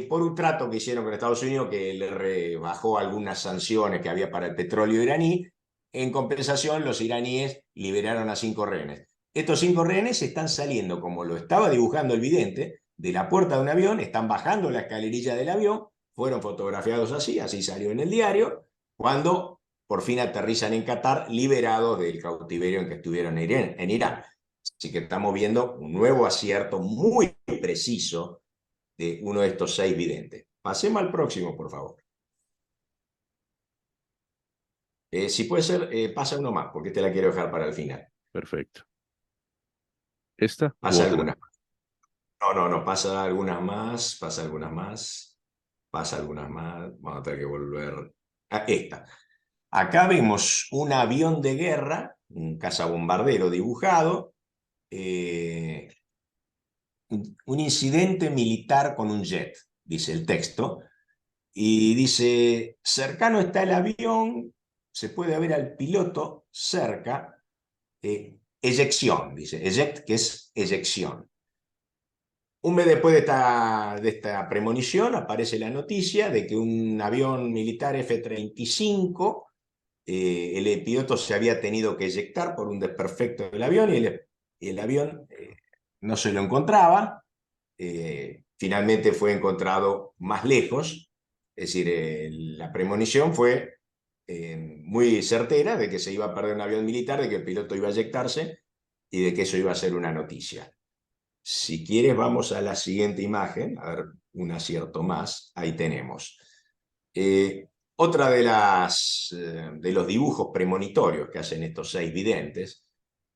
por un trato que hicieron con Estados Unidos, que le rebajó algunas sanciones que había para el petróleo iraní. En compensación, los iraníes liberaron a 5 rehenes. Estos 5 rehenes están saliendo, como lo estaba dibujando el vidente, de la puerta de un avión, están bajando la escalerilla del avión, fueron fotografiados así salió en el diario, cuando por fin aterrizan en Qatar, liberados del cautiverio en que estuvieron en Irán. Así que estamos viendo un nuevo acierto muy preciso de uno de estos 6 videntes. Pasemos al próximo, por favor. Si puede ser, pasa uno más, porque te la quiero dejar para el final. Perfecto. ¿Esta u Pasa otra? algunas. No, pasa algunas más, pasa algunas más, pasa algunas más. Vamos a tener que volver a esta. Acá vemos un avión de guerra, un cazabombardero dibujado, eh, un incidente militar con un jet, dice el texto, y dice, cercano está el avión, se puede ver al piloto cerca, eyección, dice, eject, que es eyección. Un mes después de esta premonición aparece la noticia de que un avión militar F-35, el piloto se había tenido que eyectar por un desperfecto del avión y el avión no se lo encontraba. Finalmente fue encontrado más lejos, es decir, la premonición fue muy certera de que se iba a perder un avión militar, de que el piloto iba a eyectarse y de que eso iba a ser una noticia. Si quieres, vamos a la siguiente imagen, a ver un acierto más. Ahí tenemos. Otra de los dibujos premonitorios que hacen estos 6 videntes,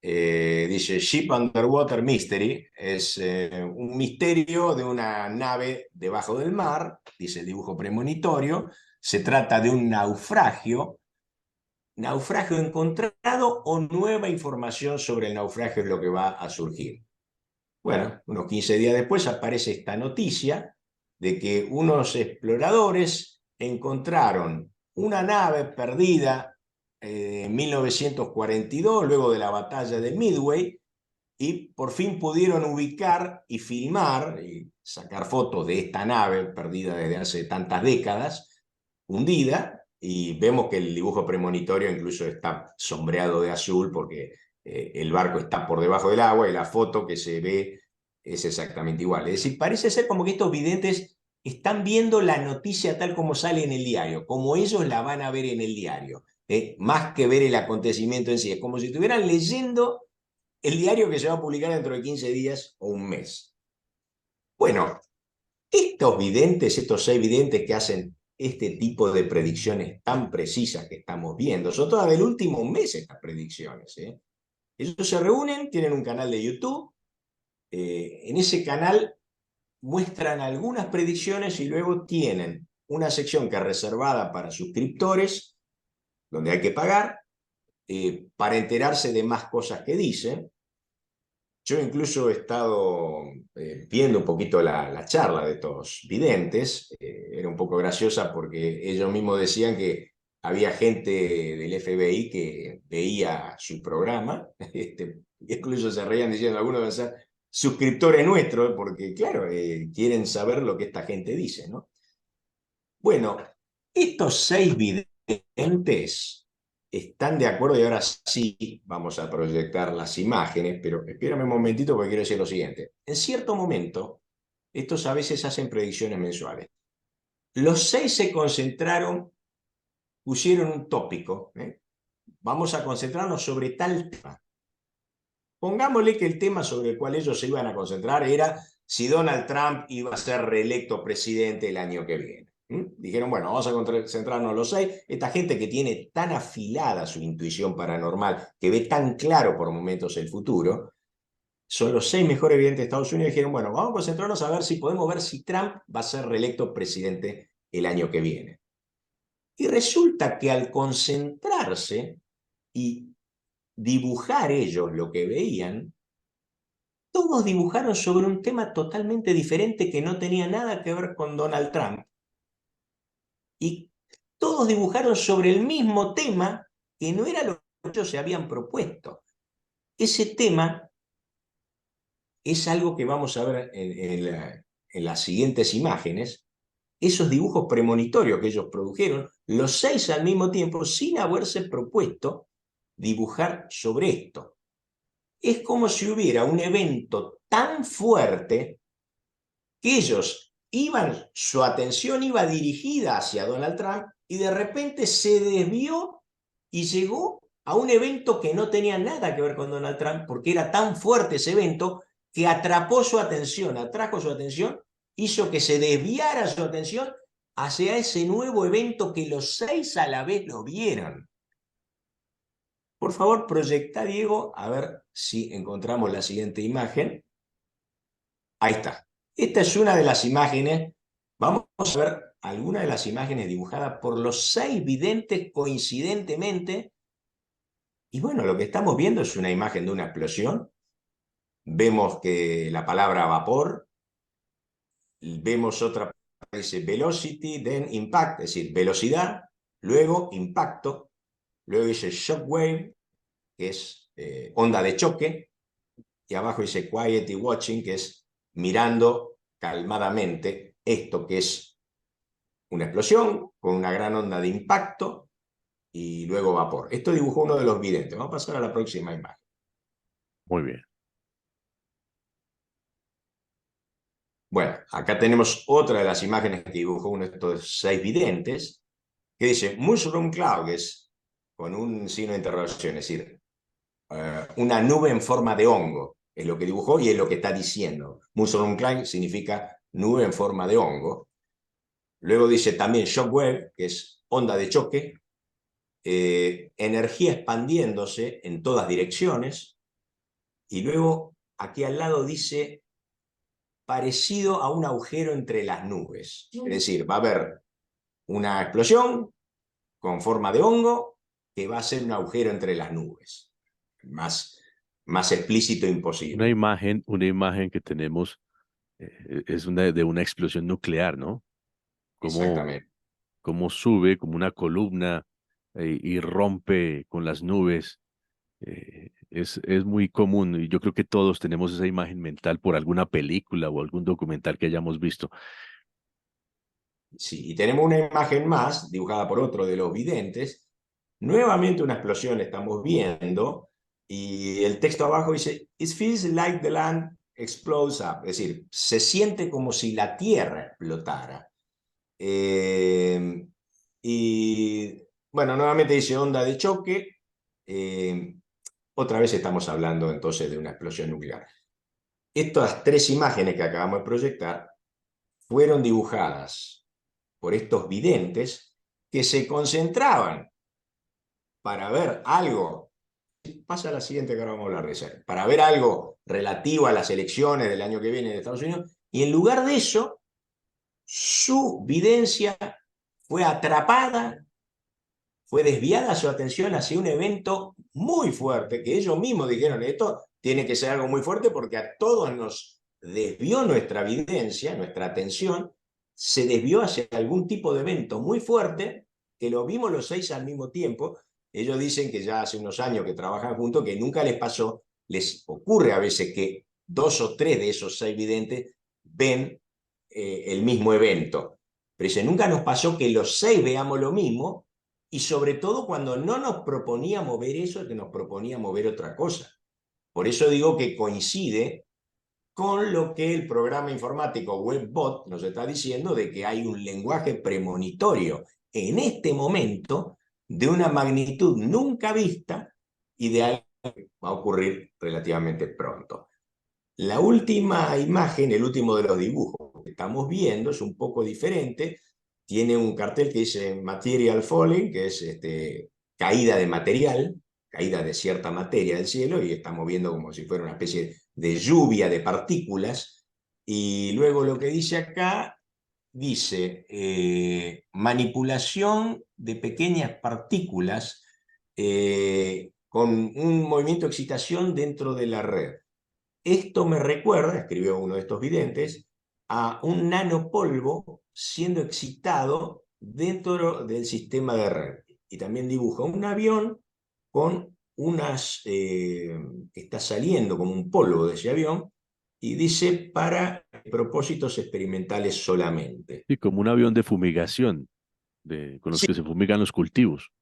dice Ship Underwater Mystery, es un misterio de una nave debajo del mar, dice el dibujo premonitorio. Se trata de un naufragio encontrado o nueva información sobre el naufragio es lo que va a surgir. Bueno, unos 15 días después aparece esta noticia de que unos exploradores encontraron una nave perdida en 1942, luego de la batalla de Midway, y por fin pudieron ubicar y filmar y sacar fotos de esta nave perdida desde hace tantas décadas, hundida, y vemos que el dibujo premonitorio incluso está sombreado de azul porque el barco está por debajo del agua y la foto que se ve es exactamente igual. Es decir, parece ser como que estos videntes están viendo la noticia tal como sale en el diario, como ellos la van a ver en el diario, más que ver el acontecimiento en sí. Es como si estuvieran leyendo el diario que se va a publicar dentro de 15 días o un mes. Bueno, estos videntes, estos 6 videntes que hacen este tipo de predicciones tan precisas que estamos viendo, son todas del último mes estas predicciones. Ellos se reúnen, tienen un canal de YouTube, en ese canal muestran algunas predicciones y luego tienen una sección que es reservada para suscriptores, donde hay que pagar, para enterarse de más cosas que dicen. Yo incluso he estado viendo un poquito la charla de estos videntes. Era un poco graciosa porque ellos mismos decían que había gente del FBI que veía su programa, incluso se reían diciendo algunos deben ser suscriptores nuestros, porque claro, quieren saber lo que esta gente dice, ¿no? Bueno, estos 6 videntes están de acuerdo y ahora sí vamos a proyectar las imágenes, pero espérame un momentito porque quiero decir lo siguiente. En cierto momento, estos a veces hacen predicciones mensuales. Los 6 se concentraron, pusieron un tópico. Vamos a concentrarnos sobre tal tema. Pongámosle que el tema sobre el cual ellos se iban a concentrar era si Donald Trump iba a ser reelecto presidente el año que viene. Dijeron, bueno, vamos a concentrarnos los 6. Esta gente que tiene tan afilada su intuición paranormal, que ve tan claro por momentos el futuro, son los 6 mejores videntes de Estados Unidos. Dijeron, bueno, vamos a concentrarnos a ver si podemos ver si Trump va a ser reelecto presidente el año que viene. Y resulta que al concentrarse y dibujar ellos lo que veían, todos dibujaron sobre un tema totalmente diferente que no tenía nada que ver con Donald Trump. Y todos dibujaron sobre el mismo tema que no era lo que ellos se habían propuesto. Ese tema es algo que vamos a ver en las siguientes imágenes. Esos dibujos premonitorios que ellos produjeron, los 6 al mismo tiempo, sin haberse propuesto dibujar sobre esto. Es como si hubiera un evento tan fuerte que ellos su atención iba dirigida hacia Donald Trump y de repente se desvió y llegó a un evento que no tenía nada que ver con Donald Trump, porque era tan fuerte ese evento que atrajo su atención, hizo que se desviara su atención hacia ese nuevo evento que los 6 a la vez lo vieron. Por favor, proyecta, Diego, a ver si encontramos la siguiente imagen. Ahí está. Esta es una de las imágenes. Vamos a ver algunas de las imágenes dibujadas por los 6 videntes coincidentemente. Y bueno, lo que estamos viendo es una imagen de una explosión. Vemos que la palabra vapor. Vemos otra que dice velocity, then impact, es decir, velocidad, luego impacto, luego dice shockwave, que es onda de choque, y abajo dice quietly watching, que es mirando calmadamente esto que es una explosión con una gran onda de impacto y luego vapor. Esto dibujó uno de los videntes. Vamos a pasar a la próxima imagen. Muy bien. Bueno, acá tenemos otra de las imágenes que dibujó uno de estos 6 videntes, que dice mushroom cloud, que es con un signo de interrogación, es decir, una nube en forma de hongo, es lo que dibujó y es lo que está diciendo. Mushroom cloud significa nube en forma de hongo. Luego dice también shockwave, que es onda de choque, energía expandiéndose en todas direcciones, y luego aquí al lado dice parecido a un agujero entre las nubes. Es decir, va a haber una explosión con forma de hongo que va a ser un agujero entre las nubes. Más explícito imposible. Una imagen que tenemos es una de una explosión nuclear, ¿no? Cómo, Exactamente. cómo sube como una columna y rompe con las nubes. Es muy común y yo creo que todos tenemos esa imagen mental por alguna película o algún documental que hayamos visto. Sí, y tenemos una imagen más, dibujada por otro de los videntes. Nuevamente una explosión estamos viendo, y el texto abajo dice, It feels like the land explodes up. Es decir, se siente como si la tierra explotara. Y bueno, nuevamente dice onda de choque. Eh, Otra vez estamos hablando entonces de una explosión nuclear. Estas 3 imágenes que acabamos de proyectar fueron dibujadas por estos videntes que se concentraban para ver algo. Pasa a la siguiente que ahora vamos a hablar de eso. Para ver algo relativo a las elecciones del año que viene de Estados Unidos, y en lugar de eso, su videncia fue atrapada, fue desviada su atención hacia un evento muy fuerte, que ellos mismos dijeron, esto tiene que ser algo muy fuerte porque a todos nos desvió nuestra videncia, nuestra atención, se desvió hacia algún tipo de evento muy fuerte, que lo vimos los 6 al mismo tiempo. Ellos dicen que ya hace unos años que trabajan juntos, que nunca les pasó, les ocurre a veces que 2 o 3 de esos 6 videntes ven el mismo evento. Pero dice, nunca nos pasó que los 6 veamos lo mismo, y sobre todo cuando no nos proponíamos ver eso, que nos proponíamos ver otra cosa. Por eso digo que coincide con lo que el programa informático WebBot nos está diciendo, de que hay un lenguaje premonitorio en este momento de una magnitud nunca vista y de algo que va a ocurrir relativamente pronto. La última imagen, el último de los dibujos que estamos viendo, es un poco diferente. Tiene un cartel que dice Material Falling, que es caída de material, caída de cierta materia del cielo, y estamos viendo como si fuera una especie de lluvia de partículas. Y luego lo que dice acá, dice manipulación de pequeñas partículas con un movimiento de excitación dentro de la red. Esto me recuerda, escribió uno de estos videntes, a un nanopolvo siendo excitado dentro del sistema de red. Y también dibuja un avión con está saliendo como un polvo de ese avión, y dice para propósitos experimentales solamente. Y como un avión de fumigación, con los Sí, que se fumigan los cultivos.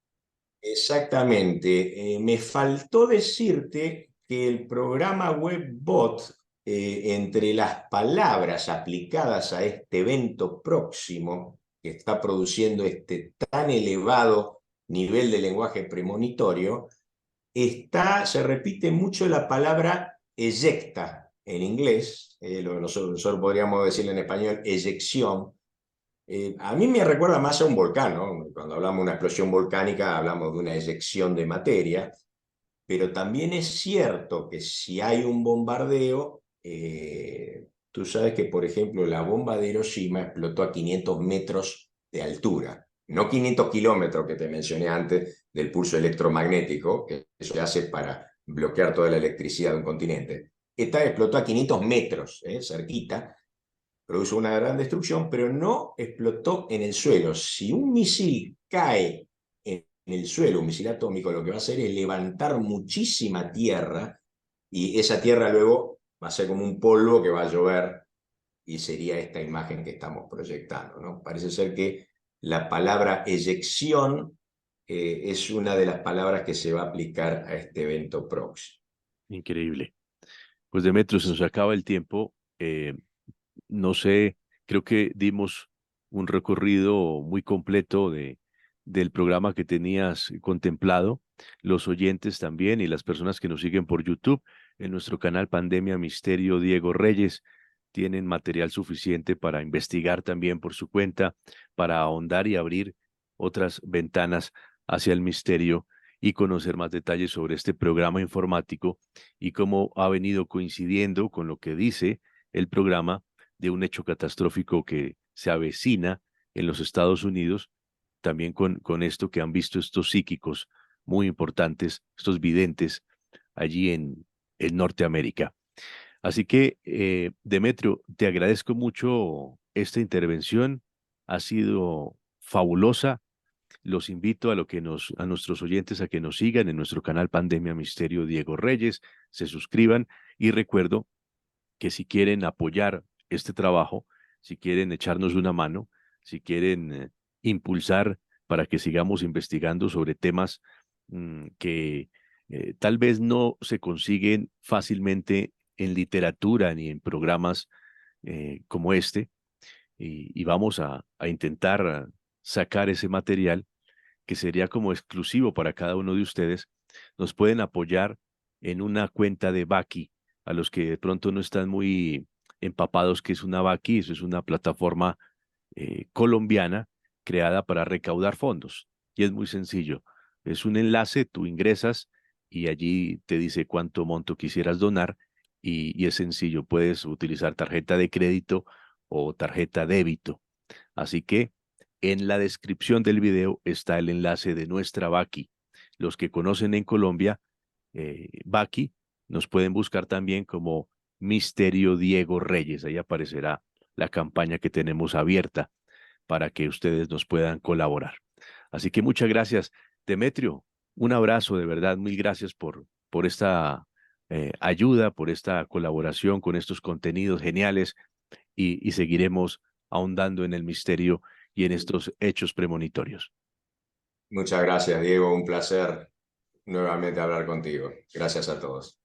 exactamente. Me faltó decirte que el programa WebBot, entre las palabras aplicadas a este evento próximo que está produciendo este tan elevado nivel de lenguaje premonitorio, se repite mucho la palabra eyecta en inglés, nosotros podríamos decirle en español eyección. A mí me recuerda más a un volcán, ¿no? Cuando hablamos de una explosión volcánica hablamos de una eyección de materia, pero también es cierto que si hay un bombardeo, tú sabes que, por ejemplo, la bomba de Hiroshima explotó a 500 metros de altura, no 500 kilómetros que te mencioné antes del pulso electromagnético, que eso se hace para bloquear toda la electricidad de un continente. Esta explotó a 500 metros, cerquita, produjo una gran destrucción, pero no explotó en el suelo. Si un misil cae en el suelo, un misil atómico, lo que va a hacer es levantar muchísima tierra y esa tierra luego va a ser como un polvo que va a llover y sería esta imagen que estamos proyectando, ¿no? Parece ser que la palabra eyección es una de las palabras que se va a aplicar a este evento próximo. Increíble. Pues Demetrio, se nos acaba el tiempo. No sé, creo que dimos un recorrido muy completo del programa que tenías contemplado. Los oyentes también y las personas que nos siguen por YouTube en nuestro canal Pandemia Misterio Diego Reyes tienen material suficiente para investigar también por su cuenta, para ahondar y abrir otras ventanas hacia el misterio y conocer más detalles sobre este programa informático y cómo ha venido coincidiendo con lo que dice el programa de un hecho catastrófico que se avecina en los Estados Unidos, también con esto que han visto estos psíquicos muy importantes, estos videntes allí en Norteamérica. Así que, Demetrio, te agradezco mucho esta intervención, ha sido fabulosa. Los invito a nuestros oyentes a que nos sigan en nuestro canal Pandemia Misterio Diego Reyes, se suscriban y recuerdo que si quieren apoyar este trabajo, si quieren echarnos una mano, si quieren impulsar para que sigamos investigando sobre temas que tal vez no se consiguen fácilmente en literatura ni en programas como este, y vamos a intentar sacar ese material que sería como exclusivo para cada uno de ustedes, nos pueden apoyar en una cuenta de Baki, a los que de pronto no están muy empapados que es una Baki, eso es una plataforma colombiana creada para recaudar fondos. Y es muy sencillo. Es un enlace, tú ingresas y allí te dice cuánto monto quisieras donar y es sencillo. Puedes utilizar tarjeta de crédito o tarjeta débito. Así que en la descripción del video está el enlace de nuestra Baki. Los que conocen en Colombia, Baki, nos pueden buscar también como Misterio Diego Reyes. Ahí aparecerá la campaña que tenemos abierta para que ustedes nos puedan colaborar. Así que muchas gracias, Demetrio. Un abrazo, de verdad, mil gracias por esta ayuda, por esta colaboración con estos contenidos geniales y seguiremos ahondando en el misterio y en estos hechos premonitorios. Muchas gracias, Diego. Un placer nuevamente hablar contigo. Gracias a todos.